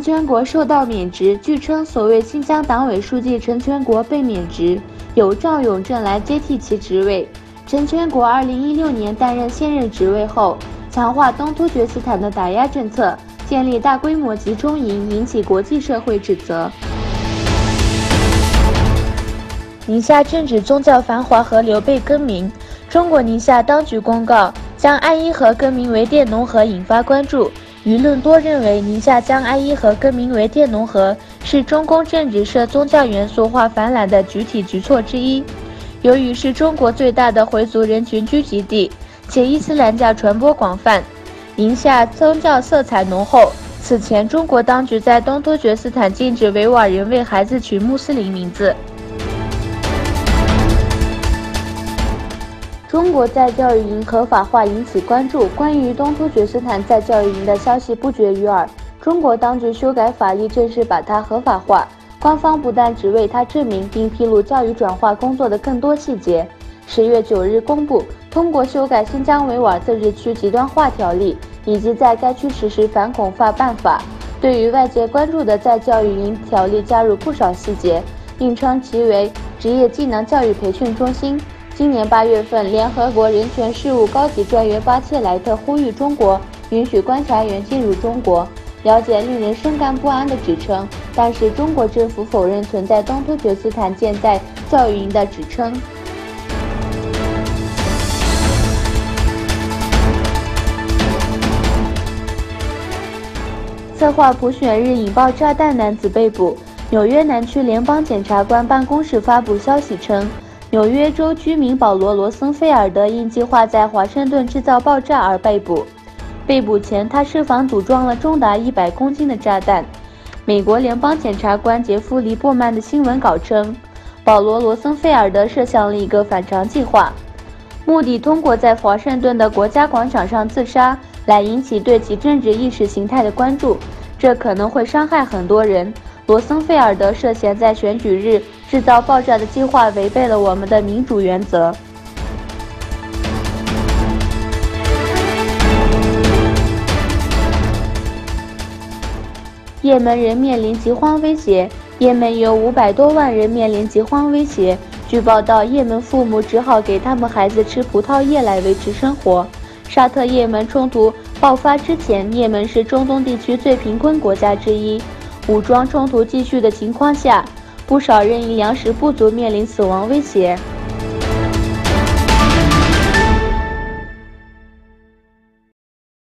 全国受到免职。据称，所谓新疆党委书记陈全国被免职，由赵永正来接替其职位。陈全国2016年担任现任职位后，强化东突厥斯坦的打压政策，建立大规模集中营，引起国际社会指责。宁夏政治宗教繁华河流被更名，中国宁夏当局公告将爱伊河更名为佃农河，引发关注。舆论多认为，宁夏将爱伊河更名为佃农河是中共政治涉宗教元素化泛滥的具体举措之一。由于是中国最大的回族人群聚集地，且伊斯兰教传播广泛，宁夏宗教色彩浓厚。此前，中国当局在东突厥斯坦禁止维吾尔人为孩子取穆斯林名字。中国在教育营合法化引起关注，关于东突厥斯坦在教育营的消息不绝于耳。中国当局修改法律，正式把它合法化。官方不但只为它证明，并披露教育转化工作的更多细节。10月9日公布，通过修改新疆维吾尔自治区极端化条例以及在该区实施反恐法办法，对于外界关注的在教育营条例加入不少细节，并称其为职业技能教育培训中心。今年8月份，联合国人权事务高级专员巴切莱特呼吁中国允许观察员进入中国，了解令人深感不安的指称，但是中国政府否认存在东突厥斯坦建在教育营的指称。策划普选日引爆炸弹男子被捕，纽约南区联邦检察官办公室发布消息称，纽约州居民保罗·罗森菲尔德因计划在华盛顿制造爆炸而被捕。被捕前，他设防组装了重达100公斤的炸弹。美国联邦检察官杰夫·黎伯曼的新闻稿称，保罗·罗森菲尔德设想了一个反常计划，目的通过在华盛顿的国家广场上自杀来引起对其政治意识形态的关注，这可能会伤害很多人。罗森菲尔德涉嫌在选举日制造爆炸的计划违背了我们的民主原则。也门人面临饥荒威胁，也门有500多万人面临饥荒威胁。据报道，也门父母只好给他们孩子吃葡萄叶来维持生活。沙特也门冲突爆发之前，也门是中东地区最贫困国家之一。武装冲突继续的情况下，不少人因粮食不足面临死亡威胁。